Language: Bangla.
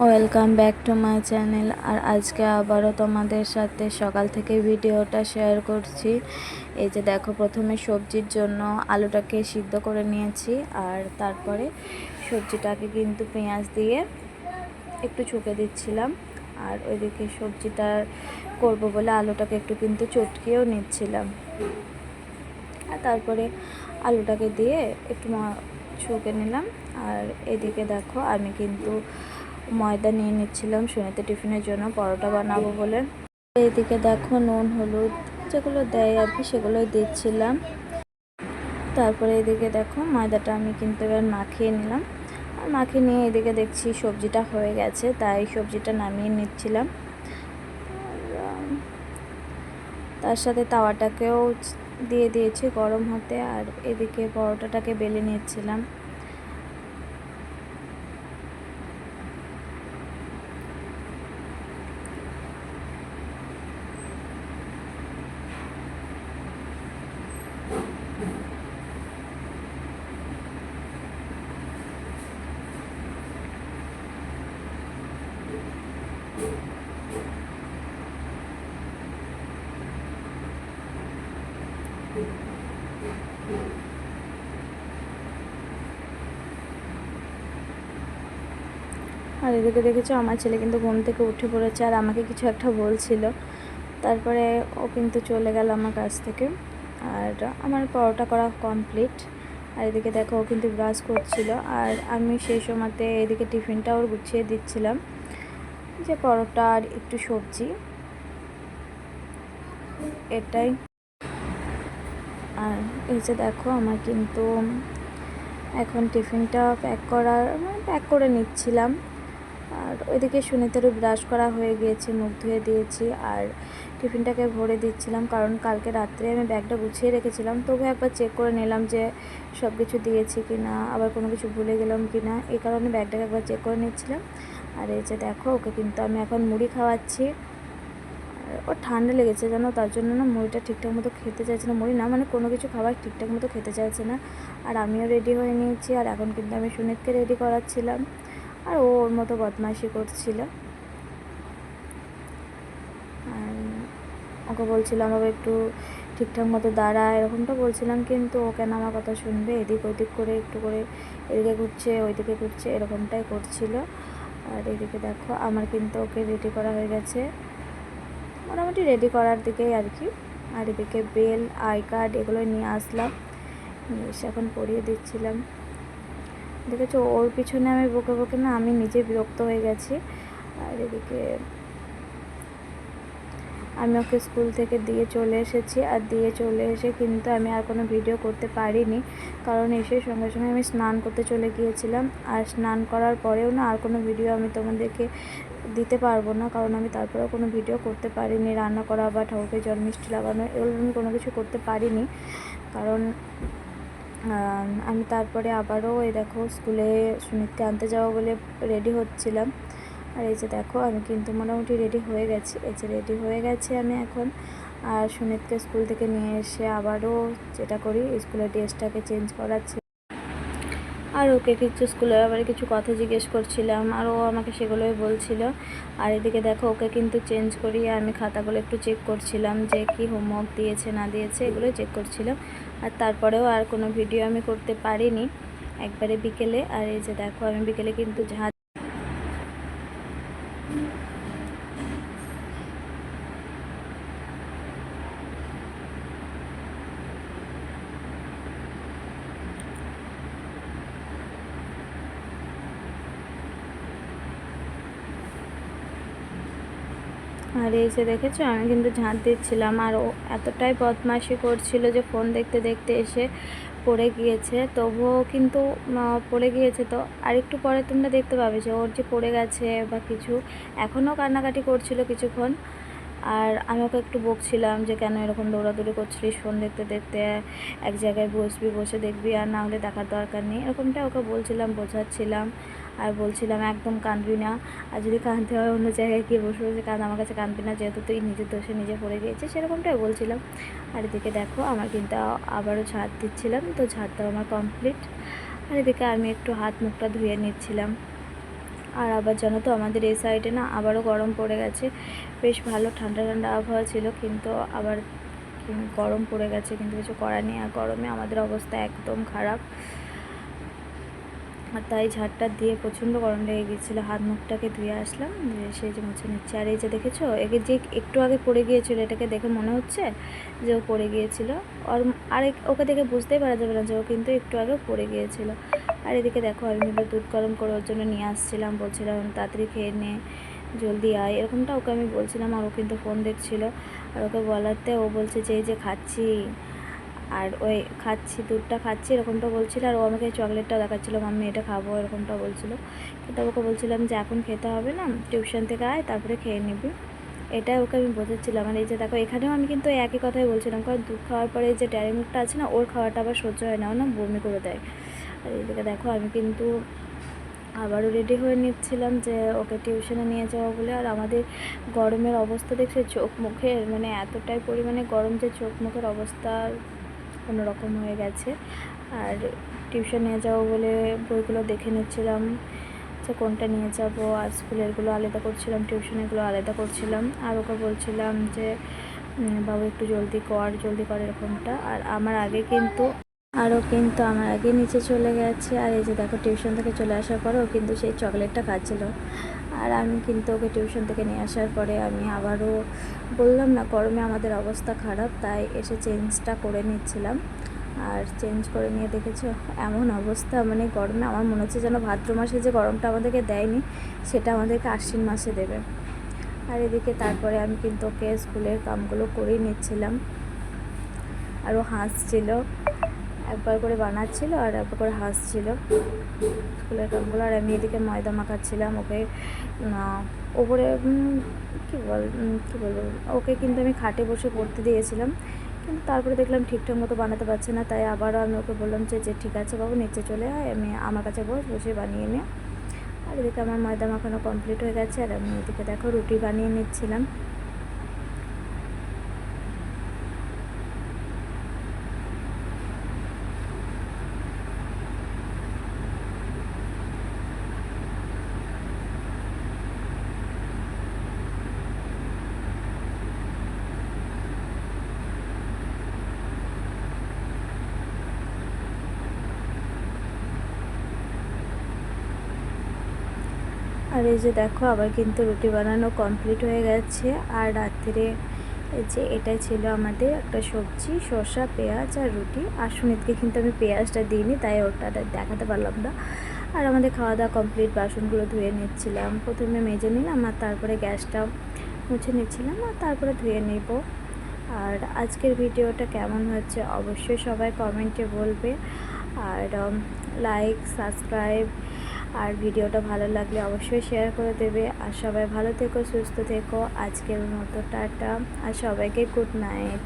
Welcome back to my channel. আর আজকে আবারও তোমাদের সাথে সকাল থেকে ভিডিওটা শেয়ার করছি। এই যে দেখো, প্রথমে সবজির জন্য আলুটাকে সিদ্ধ করে নিয়েছি, আর তারপরে সবজিটাকে কিন্তু পেঁয়াজ দিয়ে একটু ছুঁকে দিচ্ছিলাম। আর ওইদিকে সবজিটা করব বলে আলুটাকে একটু কিন্তু চটকিয়েও নিচ্ছিলাম। আর তারপরে আলুটাকে দিয়ে একটু ছুঁকে নিলাম। আর এদিকে দেখো, আমি কিন্তু ময়দা নিয়ে নিচ্ছিলাম সুনিতে টিফিনের জন্য পরোটা বানাবো বলে। এইদিকে দেখো, নুন হলুদ যেগুলো দেয় আর কি সেগুলোই দিচ্ছিলাম। তারপরে এদিকে দেখো, ময়দাটা আমি কিন্তু এবার মাখিয়ে নিলাম। আর মাখিয়ে নিয়ে এদিকে দেখছি সবজিটা হয়ে গেছে, তাই সবজিটা নামিয়ে নিচ্ছিলাম। তার সাথে তাওয়াটাকেও দিয়ে দিয়েছি গরম হতে। আর এদিকে পরোটাটাকে বেলে নিচ্ছিলাম। আর এদিকে দেখেছো, আমার ছেলে কিন্তু ঘুম থেকে উঠে পড়েছে আর আমাকে কিছু একটা বলছিল। তারপরে ও কিন্তু চলে গেল আমার কাছ থেকে। আর আমার পরোটা করা কমপ্লিট। আর এদিকে দেখো, ও কিন্তু ব্রাশ করছিল। আর আমি সেই সময়তে এদিকে টিফিনটা ওর গুছিয়ে দিচ্ছিলাম, যে পরোটা আর একটু সবজি, এটাই। আর এই যে দেখো, আমার কিন্তু এখন টিফিনটা প্যাক করে নিচ্ছিলাম। আর ওইদিকে সুনিতারও ব্রাশ করা হয়ে গিয়েছে, মুখ ধুয়ে দিয়েছি। আর টিফিনটাকে ভরে দিচ্ছিলাম, কারণ কালকে রাত্রে আমি ব্যাগটা গুছিয়ে রেখেছিলাম, তবু একবার চেক করে নিলাম যে সব কিছু দিয়েছি কি না, আবার কোনো কিছু ভুলে গেলাম কি না, এই কারণে ব্যাগটাকে একবার চেক করে নিচ্ছিলাম। আর এই যে দেখো, ওকে কিন্তু আমি এখন মুড়ি খাওয়াচ্ছি। ওর ঠান্ডা লেগেছে জানো, তার জন্য না মুড়িটা ঠিকঠাক মতো খেতে চাইছে না, মুড়ি না মানে কোনো কিছু খাবার ঠিকঠাক মতো খেতে চাইছে না। আর আমিও রেডি হয়ে নিয়েছি, আর এখন কিন্তু আমি সুনিতকে রেডি করাচ্ছিলাম। আর ও ওর মতো বদমাইশি করছিল। আর ওকে বলছিলাম আবার একটু ঠিকঠাক মতো দাঁড়া, এরকমটা বলছিলাম, কিন্তু ও কেন আমার কথা শুনবে, এদিক ওইদিক করে একটু করে এদিকে ঘুরছে ওইদিকে ঘুরছে, এরকমটাই করছিল। আর এদিকে দেখো, আমার কিন্তু ওকে রেডি করা হয়ে গেছে, মোটামুটি রেডি করার দিকেই আর কি। আর এদিকে বেল, আই কার্ড এগুলো নিয়ে আসলাম, নিয়ে এসে এখন পরিয়ে দিচ্ছিলাম। দেখেছো, ওর পিছনে আমি বকে বকে না আমি নিজে বিরক্ত হয়ে গেছি। আর এদিকে আমি ওকে স্কুল থেকে দিয়ে চলে এসেছি। আর দিয়ে চলে এসে কিন্তু আমি আর কোনো ভিডিও করতে পারিনি, কারণ এসে সঙ্গে সঙ্গে আমি স্নান করতে চলে গিয়েছিলাম। আর স্নান করার পরেও না আর কোনো ভিডিও আমি তোমাদেরকে দিতে পারবো না, কারণ আমি তারপরেও কোনো ভিডিও করতে পারিনি। রান্না করা বা ঠাকুরকে জল মিষ্টি লাগানো এগুলো আমি কোনো কিছু করতে পারিনি, কারণ আমি তারপরে আবারও এই দেখো স্কুলে সুনিতকে আনতে যাবো বলে রেডি হচ্ছিলাম। আর এই যে দেখো, আমি কিন্তু মোটামুটি রেডি হয়ে গেছি, এই যে রেডি হয়ে গেছি আমি এখন। আর সুনিতকে স্কুল থেকে নিয়ে এসে আবারও যেটা করি, স্কুলের ড্রেসটাকে চেঞ্জ করাচ্ছি। আর ওকে কিছু স্কুলের ব্যাপারে কিছু কথা জিজ্ঞেস করছিলাম, আর ও আমাকে সেগুলোই বলছিল। আর এদিকে দেখো, ওকে কিন্তু চেঞ্জ করিয়ে আমি খাতাগুলো একটু চেক করছিলাম যে কি হোমওয়ার্ক দিয়েছে না দিয়েছে, এগুলোই চেক করছিলাম। আর তারপরেও আর কোনো ভিডিও আমি করতে পারিনি, একবারে বিকেলে। আর এই যে দেখো, আমি বিকেলে কিন্তু আর এই যে দেখেছো, আমি কিন্তু ঝাঁট দিচ্ছিলাম। আর ও এতটাই বদমাইশি করছিল যে ফোন দেখতে দেখতে এসে পড়ে গিয়েছে, তবুও কিন্তু পড়ে গিয়েছে। তো আরেকটু পরে তোমরা দেখতে পাবে যে ওর যে পড়ে গেছে বা কিছু, এখনও কান্নাকাটি করছিল কিছুক্ষণ। আর আমি ওকে একটু বকছিলাম যে কেন এরকম দৌড়াদৌড়ি করছিলিস ফোন দেখতে দেখতে, এক জায়গায় বসবি, বসে দেখবি, আর না হলে দেখার দরকার নেই, এরকমটা ওকে বলছিলাম, বোঝাচ্ছিলাম। আর বলছিলাম একদম কাঁদবি না, আর যদি কাঁদতে হয় অন্য জায়গায় গিয়ে বসে বসে কাঁদ, আমার কাছে কাঁদবি না, যেহেতু তুই নিজের দোষে নিজে পড়ে গিয়েছিস, সেরকমটাই বলছিলাম। আর এদিকে দেখো, আমার কিন্তু আবারও ঝাঁট দিচ্ছিলাম, তো ঝাঁট দেওয়া আমার কমপ্লিট। আর এদিকে আমি একটু হাত মুখটা ধুয়ে নিচ্ছিলাম। আর আবার জানো তো আমাদের এই সাইডে না আবারও গরম পড়ে গেছে। বেশ ভালো ঠান্ডা ঠান্ডা আবহাওয়া ছিল, কিন্তু আবার গরম পড়ে গেছে, কিন্তু কিছু করার নেই। আর গরমে আমাদের অবস্থা একদম খারাপ। আর তাই ঝাড়টা দিয়ে প্রচণ্ড গরম লেগে গিয়েছিলো। হাত মুখটাকে ধুয়ে আসলাম, ধুয়ে সেই যে মুছে নিচ্ছে। আর এই যে দেখেছো, একে যে একটু আগে পড়ে গিয়েছিলো, এটাকে দেখে মনে হচ্ছে যে ও পড়ে গিয়েছিলো। আর ওকে দেখে বুঝতেই পারা যাবে না যে ও কিন্তু একটু আগে পড়ে গিয়েছিলো। আর এদিকে দেখো, আমি কিন্তু দুধ গরম করে ওর জন্য নিয়ে আসছিলাম, বলছিলাম তাড়াতাড়ি খেয়ে নে, জলদি আয়, এরকমটা ওকে আমি বলছিলাম। আর ও কিন্তু ফোন দেখছিলো। আর ওকে বলাতে ও বলছে যে এই যে খাচ্ছি, আর ওই খাচ্ছি, দুধটা খাচ্ছি, এরকমটা বলছিল। আর ও আমাকে চকলেটটা দেখাচ্ছিলো, মাম্মি এটা খাবো, এরকমটা বলছিলো। কিন্তু ওকে বলছিলাম যে এখন খেতে হবে না, টিউশন থেকে আয় তারপরে খেয়ে নিবি, এটাই ওকে আমি বোঝাচ্ছিলাম। আর এই যে দেখো, এখানেও আমি কিন্তু একই কথাই বলছিলাম, কারণ দুধ খাওয়ার পরে যে ডেয়ারি মিল্কটা আছে না, ওর খাওয়াটা আবার সহ্য হয় না, ও না বমি করে দেয়। আর এইদিকে দেখো, আমি কিন্তু আবারও রেডি হয়ে নিচ্ছিলাম যে ওকে টিউশনে নিয়ে যাওয়া বলে। আর আমাদের গরমের অবস্থা দেখছে, চোখ মুখের মানে এতটাই পরিমাণে গরম যে চোখ মুখের অবস্থা অন্যরকম হয়ে গেছে। আর টিউশন নিয়ে যাবো বলে বইগুলো দেখে নিচ্ছিলাম যে কোনটা নিয়ে যাব। আর স্কুলেরগুলো আলাদা করছিলাম, টিউশনেরগুলো আলাদা করছিলাম। আর ওকে বলছিলাম যে বাবু একটু জলদি কর এরকমটা। আর আমার আগে কিন্তু আমার আগে নিচে চলে গেছে। আর এই যে দেখো, টিউশন থেকে চলে আসার পরে ও কিন্তু সেই চকলেটটা খাচ্ছিল। আর আমি কিন্তু ওকে টিউশন থেকে নিয়ে আসার পরে আমি আবারও বললাম না, গরমে আমাদের অবস্থা খারাপ, তাই এসে চেঞ্জটা করে নিচ্ছিলাম। আর চেঞ্জ করে নিয়ে দেখেছো এমন অবস্থা, মানে গরমে আমার মনে হচ্ছে যেন ভাদ্র মাসে যে গরমটা আমাদেরকে দেয়নি, সেটা আমাদেরকে আশ্বিন মাসে দেবে। আর এদিকে তারপরে আমি কিন্তু ওকে স্কুলের কামগুলো করেই নিচ্ছিলাম। আর ও হাসছিল, একবার করে বানাচ্ছিল আর একবার করে হাসছিল স্কুলের কামগুলো। আর আমি এদিকে ময়দা মাখাচ্ছিলাম ওকে ওপরে, কী বলবো, ওকে কিন্তু আমি খাটে বসে পড়তে দিয়েছিলাম, কিন্তু তারপরে দেখলাম ঠিকঠাক মতো বানাতে পারছে না। তাই আবারও আমি ওকে বললাম যে ঠিক আছে বাবু, নিচে চলে আয়, আমি আমার কাছে বসে বানিয়ে নে। আর এদিকে আমার ময়দা মাখানো কমপ্লিট হয়ে গেছে। আর আমি এদিকে দেখো রুটি বানিয়ে নিচ্ছিলাম। আর এই যে দেখো, আবার কিন্তু রুটি বানানো কমপ্লিট হয়ে গেছে। আর রাত্রে যে এটাই ছিল আমাদের একটা সবজি, শসা, পেঁয়াজ আর রুটি। আর সুনীতকে কিন্তু আমি পেঁয়াজটা দিইনি, তাই ওটা দেখাতে পারলাম না। আর আমাদের খাওয়া দাওয়া কমপ্লিট, বাসনগুলো ধুয়ে নিচ্ছিলাম। প্রথমে মেজে নিলাম আর তারপরে গ্যাসটা মুছে নিচ্ছিলাম, আর তারপরে ধুয়ে নেব। আর আজকের ভিডিওটা কেমন হচ্ছে অবশ্যই সবাই কমেন্টে বলবে। আর লাইক, সাবস্ক্রাইব, আর ভিডিওটা ভালো লাগলে অবশ্যই শেয়ার করে দেবে। আর সবাই ভালো থেকো, সুস্থ থেকো। আজকের মতো টাটা, আর সবাইকে গুড নাইট।